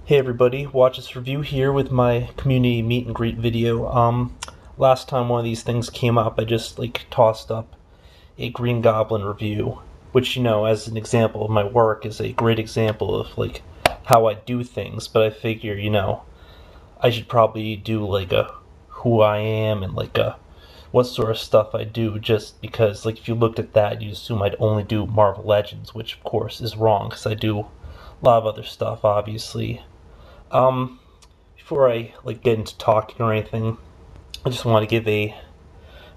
Hey everybody, WatchThisReview here with my community meet and greet video. Last time one of these things came up, I just tossed up a Green Goblin review, which, as an example of my work is a great example of how I do things, but I figure, I should probably do a who I am and a what sort of stuff I do, just because if you looked at that you'd assume I'd only do Marvel Legends, which of course is wrong because I do a lot of other stuff, obviously. Before I get into talking or anything, I just want to give a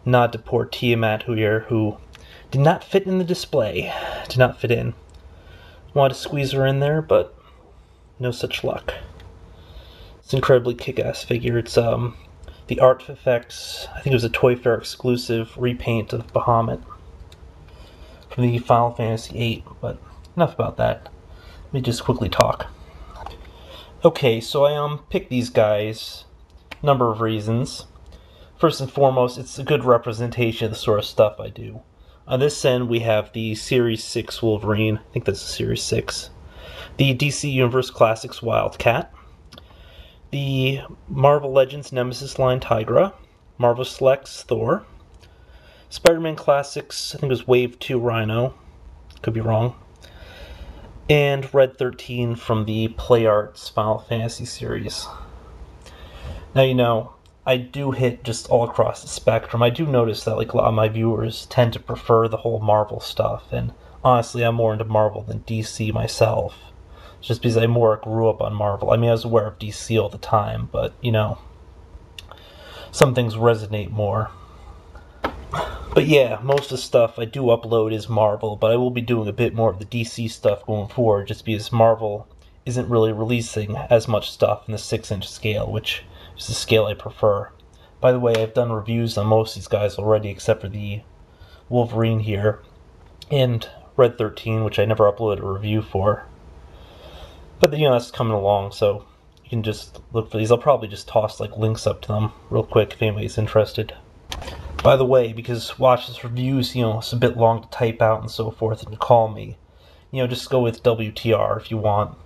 nod to poor Tiamat who did not fit in the display. Did not fit in. Wanted to squeeze her in there, but no such luck. It's an incredibly kick-ass figure. It's the art effects. I think it was a Toy Fair exclusive repaint of Bahamut from the Final Fantasy VIII. But enough about that. Let me just quickly talk. Okay, so I picked these guys a number of reasons. First and foremost, it's a good representation of the sort of stuff I do. On this end, we have the Series 6 Wolverine. I think that's the Series 6. The DC Universe Classics Wildcat. The Marvel Legends Nemesis line Tigra. Marvel Selects Thor. Spider-Man Classics, I think it was Wave 2 Rhino. Could be wrong. And Red 13 from the Play Arts Final Fantasy series. Now, I do hit just all across the spectrum. I do notice that a lot of my viewers tend to prefer the whole Marvel stuff, and honestly, I'm more into Marvel than DC myself. Just because I more grew up on Marvel. I mean, I was aware of DC all the time, but, some things resonate more. But yeah, most of the stuff I do upload is Marvel, but I will be doing a bit more of the DC stuff going forward, just because Marvel isn't really releasing as much stuff in the 6-inch scale, which is the scale I prefer. By the way, I've done reviews on most of these guys already, except for the Wolverine here, and Red 13, which I never uploaded a review for. But, that's coming along, so you can just look for these. I'll probably just toss, links up to them real quick if anybody's interested. By the way, because WatchThisReviews, it's a bit long to type out and so forth and to call me, just go with WTR if you want.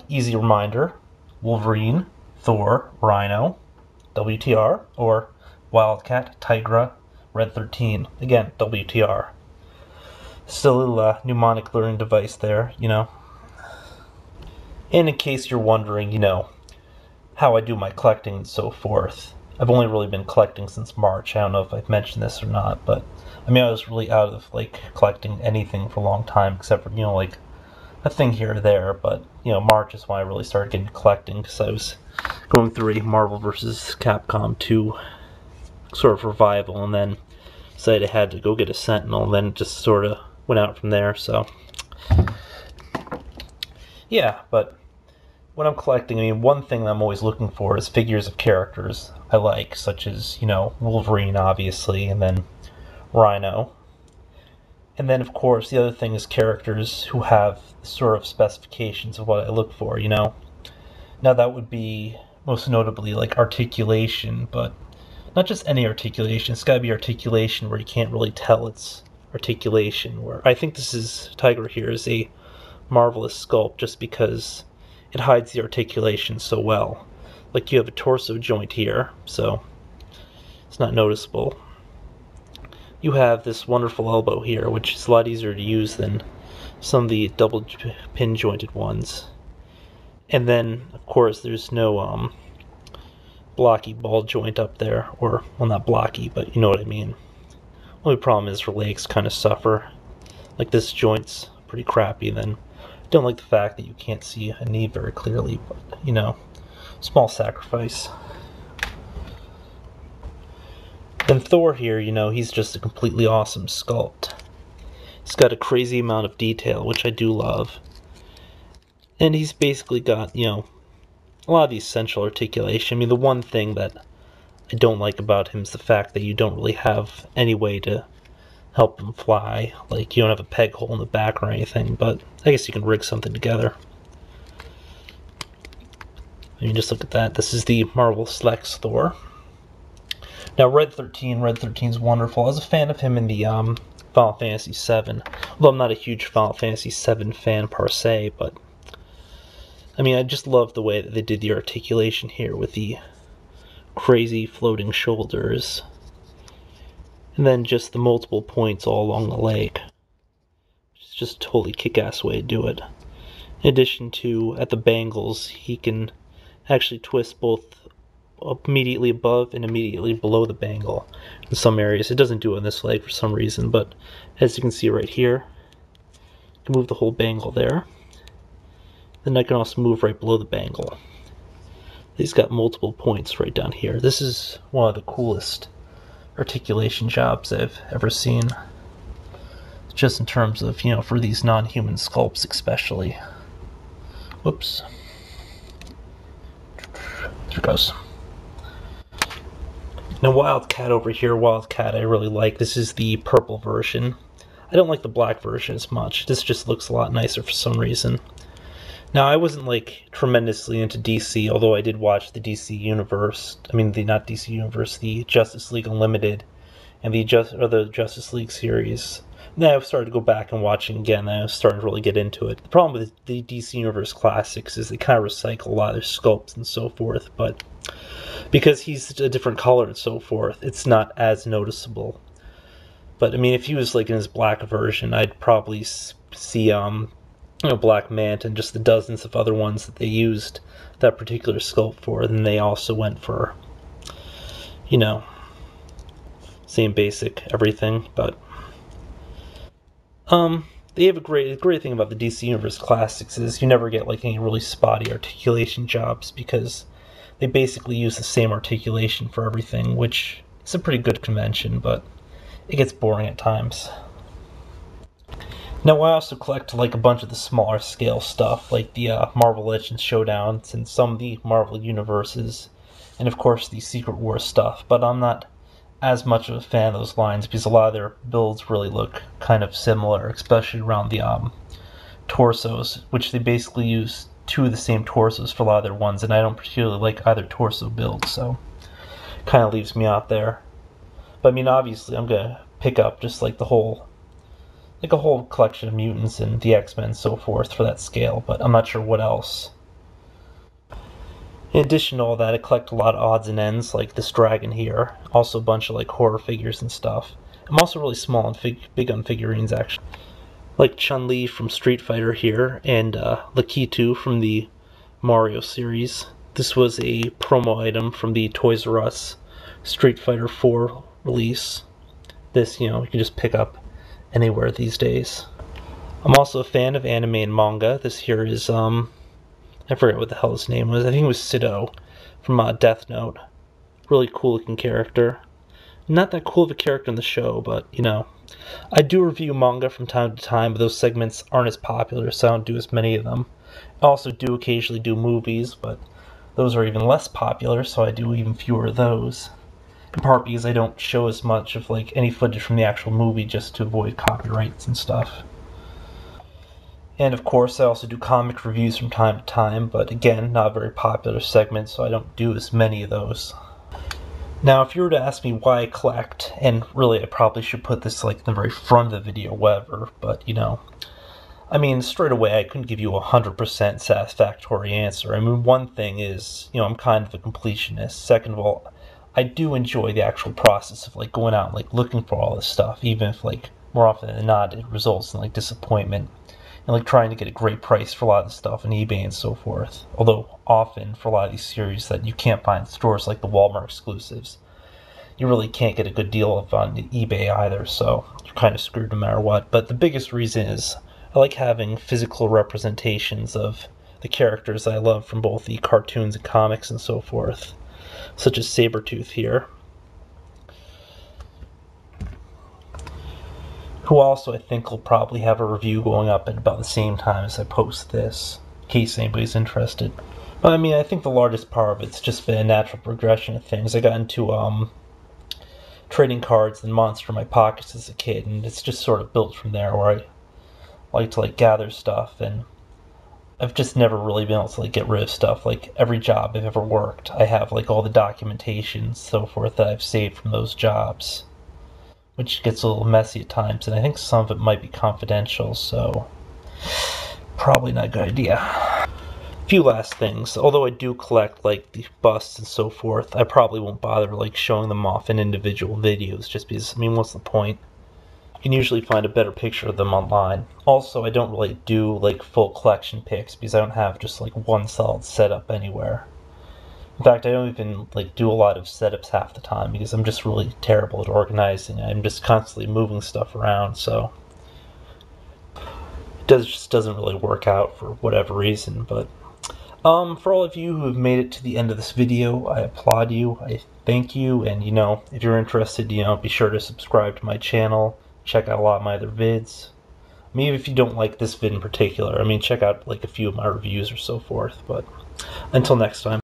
Easy reminder, Wolverine, Thor, Rhino, WTR, or Wildcat, Tigra, Red 13. Again, WTR. Still a little mnemonic learning device there, And in case you're wondering, how I do my collecting and so forth, I've only really been collecting since March. I don't know if I've mentioned this or not, but I was really out of collecting anything for a long time, except for a thing here or there. But March is when I really started getting collecting, because I was going through a Marvel vs. Capcom 2 sort of revival, and then decided I had to go get a Sentinel, and then it just sort of went out from there. So yeah, but when I'm collecting, one thing that I'm always looking for is figures of characters I like, such as, Wolverine, obviously, and then Rhino. And then, of course, the other thing is characters who have sort of specifications of what I look for, Now, that would be most notably, articulation, but not just any articulation. It's gotta be articulation where you can't really tell it's articulation, where I think Tigra here is a marvelous sculpt just because it hides the articulation so well. You have a torso joint here, so it's not noticeable. You have this wonderful elbow here, which is a lot easier to use than some of the double pin jointed ones. And then, of course, there's no blocky ball joint up there, or, well, not blocky, but you know what I mean. Only problem is her legs kind of suffer. This joint's pretty crappy. Then don't like the fact that you can't see a knee very clearly, but, small sacrifice. Then Thor here, he's just a completely awesome sculpt. He's got a crazy amount of detail, which I do love. And he's basically got, a lot of the essential articulation. The one thing that I don't like about him is the fact that you don't really have any way to help him fly. You don't have a peg hole in the back or anything, but I guess you can rig something together. Just look at that. This is the Marvel Selects Thor. Now, Red 13's wonderful. I was a fan of him in the Final Fantasy VII, although I'm not a huge Final Fantasy VII fan per se, but I mean, I just love the way that they did the articulation here with the crazy floating shoulders. And then just the multiple points all along the leg. It's just a totally kick-ass way to do it. In addition to, at the bangles, he can actually twist both immediately above and immediately below the bangle in some areas. It doesn't do it on this leg for some reason, but as you can see right here, I can move the whole bangle there. Then I can also move right below the bangle. He's got multiple points right down here. This is one of the coolest articulation jobs I've ever seen. Just in terms of, you know, for these non-human sculpts especially. Whoops. There it goes. Now Wildcat over here, Wildcat I really like. This is the purple version. I don't like the black version as much. This just looks a lot nicer for some reason. Now, I wasn't, like, tremendously into DC, although I did watch the DC Universe. I mean, not DC Universe, the Justice League Unlimited and the Justice League series. Then I started to go back and watch it again, and I was starting to really get into it. The problem with the DC Universe Classics is they kind of recycle a lot of their sculpts and so forth, but because he's a different color and so forth, it's not as noticeable. But, I mean, if he was, like, in his black version, I'd probably see, Black Manta and just the dozens of other ones that they used that particular sculpt for. Then they also went for, same basic everything. But they have a great thing about the DC Universe Classics is you never get like any really spotty articulation jobs because they basically use the same articulation for everything, which is a pretty good convention, but it gets boring at times. Now, I also collect like a bunch of the smaller scale stuff, like the Marvel Legends Showdowns and some of the Marvel Universes, and of course the Secret Wars stuff, but I'm not as much of a fan of those lines because a lot of their builds really look kind of similar, especially around the torsos, which they basically use two of the same torsos for a lot of their ones, and I don't particularly like either torso build, so kind of leaves me out there. But I mean, obviously, I'm going to pick up just like a whole collection of mutants and the X-Men and so forth for that scale, but I'm not sure what else. In addition to all that, I collect a lot of odds and ends, like this dragon here. Also a bunch of like horror figures and stuff. I'm also really small and big on figurines, actually. Like Chun-Li from Street Fighter here, and Lakitu from the Mario series. This was a promo item from the Toys R Us Street Fighter 4 release. This, you can just pick up anywhere these days. I'm also a fan of anime and manga. This here is, I forget what the hell his name was. I think it was Sido from Death Note. Really cool looking character. Not that cool of a character in the show, but, I do review manga from time to time, but those segments aren't as popular, so I don't do as many of them. I also do occasionally do movies, but those are even less popular, so I do even fewer of those. In part because I don't show as much of like any footage from the actual movie just to avoid copyrights and stuff. And of course I also do comic reviews from time to time, but again, not a very popular segment, so I don't do as many of those. Now if you were to ask me why I collect, and really I probably should put this like in the very front of the video, whatever, but I mean, straight away I couldn't give you a 100% satisfactory answer. I mean, one thing is, I'm kind of a completionist. Second of all, I do enjoy the actual process of like going out and like looking for all this stuff, even if like more often than not it results in like disappointment and like trying to get a great price for a lot of the stuff on eBay and so forth. Although often for a lot of these series that you can't find in stores like the Walmart exclusives, you really can't get a good deal of on eBay either, so you're kind of screwed no matter what. But the biggest reason is I like having physical representations of the characters I love from both the cartoons and comics and so forth, such as Sabretooth here, who also I think will probably have a review going up at about the same time as I post this, in case anybody's interested. But I mean, I think the largest part of it's just been a natural progression of things. I got into trading cards and Monster in my pockets as a kid, and it's just sort of built from there, where I like to like gather stuff, and I've just never really been able to like get rid of stuff. Like every job I've ever worked, I have like all the documentation and so forth that I've saved from those jobs, which gets a little messy at times, and I think some of it might be confidential, so probably not a good idea. few last things. Although I do collect like the busts and so forth, I probably won't bother like showing them off in individual videos, just because, I mean, what's the point? You can usually find a better picture of them online. Also, I don't really do like full collection pics because I don't have just like one solid setup anywhere. In fact, I don't even like do a lot of setups half the time because I'm just really terrible at organizing. I'm just constantly moving stuff around, so it just doesn't really work out for whatever reason. But for all of you who have made it to the end of this video, I applaud you. I thank you, and if you're interested, be sure to subscribe to my channel. Check out a lot of my other vids. Maybe if you don't like this vid in particular, check out like a few of my reviews or so forth. But until next time.